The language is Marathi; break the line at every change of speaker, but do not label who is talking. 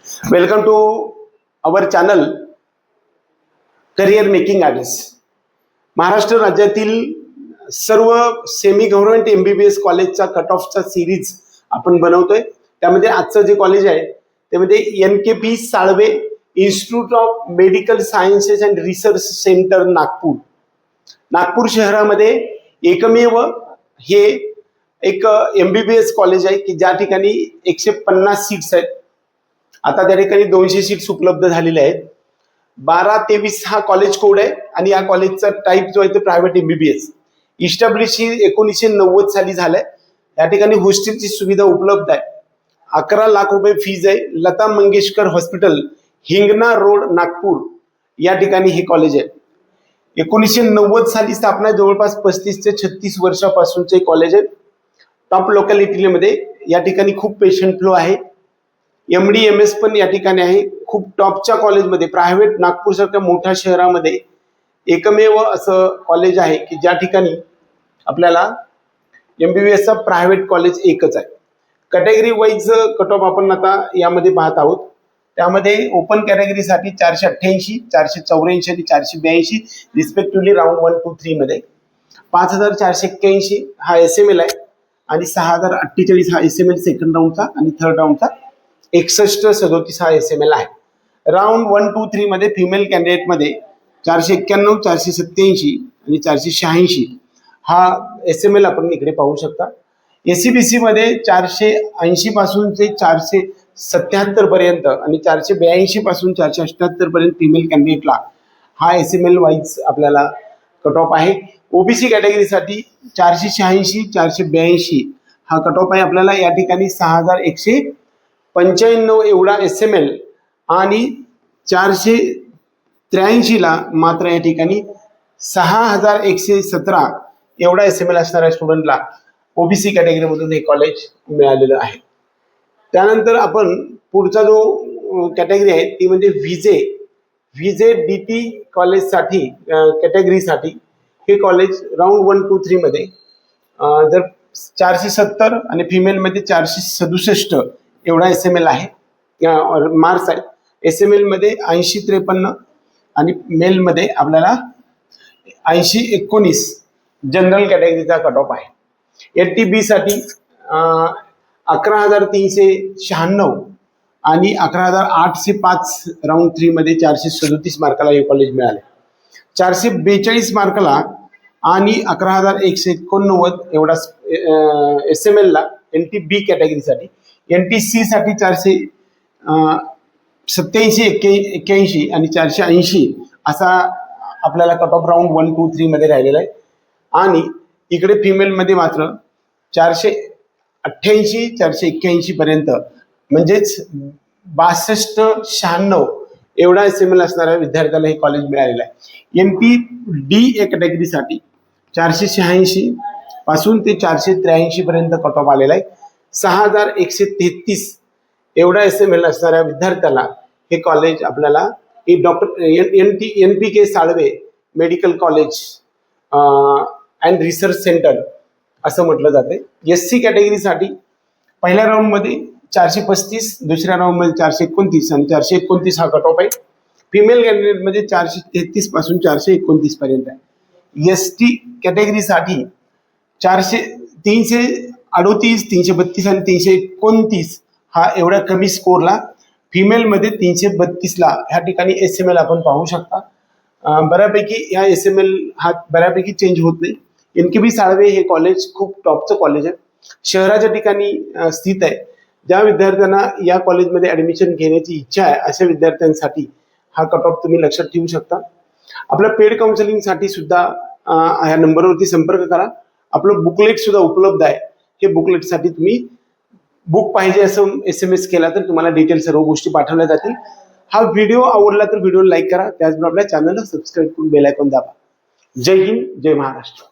Welcome to our channel career making ideas. Maharashtra राज्यातील सर्व सेमी गव्हर्नमेंट MBBS कॉलेजचा कट ऑफचा सिरीज आपण बनवतोय. त्यामध्ये आजचं जे कॉलेज आहे त्यामध्ये NKP Salve institute of medical sciences and research centre Nagpur शहरामध्ये एकमेव हे एक MBBS कॉलेज आहे की ज्या ठिकाणी 150 सीट्स आहेत. आता त्या ठिकाणी 200 सीट्स उपलब्ध झालेले आहेत. 1223 हा कॉलेज कोड आहे आणि या कॉलेजचा टाईप जो आहे तो प्रायव्हेट MBBS. इस्टॅब्लिश 1990 साली झालाय. या ठिकाणी हॉस्टेलची सुविधा उपलब्ध आहे. 11 लाख रुपये फीज आहे. लता मंगेशकर हॉस्पिटल, हिंगणा रोड, नागपूर या ठिकाणी हे कॉलेज आहे. 1990 साली स्थापना, जवळपास 35 ते 36 वर्षापासूनचे कॉलेज आहे. टॉप लोकॅलिटीमध्ये या ठिकाणी खूप पेशंट फ्लो आहे. MD MS पण या ठिकाणी आहे. खूप टॉपच्या कॉलेजमध्ये, प्रायव्हेट नागपूरसारख्या मोठ्या शहरामध्ये एकमेव असं कॉलेज आहे की ज्या ठिकाणी आपल्याला MBBSचा प्रायव्हेट कॉलेज एकच आहे. कॅटेगरी वाईज कट ऑफ आपण आता यामध्ये पाहत आहोत. त्यामध्ये ओपन कॅटेगरीसाठी 488, 484 आणि 482 रिस्पेक्टिव्हली राऊंड 1, 2, 3 मध्ये. 5481 हा SML आहे आणि 6048 हा SML सेकंड राऊंडचा आणि थर्ड राऊंडचा. 6137 हा SML आहे. राऊंड 1, 2, 3 मध्ये फिमेल कॅन्डिडेट मध्ये 491, 487 आणि 486 हा SML आपण इकडे पाहू शकता. SCBC मध्ये 480 पासून ते 477 पर्यंत आणि 482 पासून 478 पर्यंत फिमेल कॅन्डिडेटला हा SML वाईज आपल्याला कट ऑफ आहे. OBC कॅटेगरीसाठी 486, 482 हा कट ऑफ आहे. आपल्याला या ठिकाणी 6195 एवढा SML आणि 483 ला मात्र या ठिकाणी 6117 एवढा SML असणाऱ्या स्टुडंटला OBC कॅटेगरीमधून हे कॉलेज मिळालेलं आहे. त्यानंतर आपण पुढचा जो कॅटेगरी आहे ती म्हणजे VJ DT कॉलेजसाठी कॅटेगरीसाठी हे कॉलेज राऊंड 1, 2, 3 मध्ये जर 470 आणि फिमेलमध्ये 467 एवढा SML आहे, मार्क्स आहे. SML मध्ये 8053 आणि मेलमध्ये आपल्याला 8019 जनरल कॅटेगरीचा कट ऑफ आहे. LTB साठी 11396 आणि 11805 राऊंड 3 मध्ये 437 मार्काला हे कॉलेज मिळाले. 442 मार्काला आणि 11189 एवढा SML ला LTB कॅटेगरीसाठी. NTC साठी 487, 81 आणि 480 असा आपल्याला कट ऑफ राऊंड 1, 2, 3 मध्ये राहिलेला आहे. आणि इकडे फिमेलमध्ये मात्र 488, 481 पर्यंत म्हणजेच 6296 एवढा SML असणाऱ्या विद्यार्थ्याला हे कॉलेज मिळालेलं आहे. NPD कॅटेगरीसाठी 486 पासून ते 483 पर्यंत कट ऑफ आलेला आहे. 6133 एवढा SML असणाऱ्या विद्यार्थ्याला हे कॉलेज आपल्याला NPK Salve medical college and research centre असं म्हटलं जाते. SC कॅटेगरीसाठी पहिल्या राऊंडमध्ये 435, दुसऱ्या राऊंडमध्ये 429 आणि 429 हा कट ऑफ आहे. फिमेल कॅन्डिडेटमध्ये 433 पासून 429 पर्यंत आहे. ST कॅटेगरीसाठी 338, 332 आणि 329 हा एवढा कमी स्कोरला. फिमेलमध्ये 332 ला ह्या ठिकाणी SML आपण पाहू शकता. बऱ्यापैकी या SML हा बऱ्यापैकी चेंज होत नाही. NKP साळवे हे कॉलेज खूप टॉपचं कॉलेज आहे, शहराच्या ठिकाणी स्थित आहे. ज्या विद्यार्थ्यांना या कॉलेजमध्ये ऍडमिशन घेण्याची इच्छा आहे अशा विद्यार्थ्यांसाठी हा कट ऑफ तुम्ही लक्षात ठेवू शकता. आपल्या पेड काउन्सिलिंगसाठी सुद्धा ह्या नंबरवरती संपर्क करा. आपलं बुकलेट सुद्धा उपलब्ध आहे. हे बुकलेटसाठी तुम्ही बुक पाहिजे असं SMS केला तर तुम्हाला डिटेल सर्व गोष्टी पाठवल्या जातील. हा व्हिडिओ आवडला तर व्हिडिओ लाईक करा. त्याचबरोबर आपल्या चॅनलला सबस्क्राईब करून बेल आयकॉन दाबा. जय हिंद, जय महाराष्ट्र.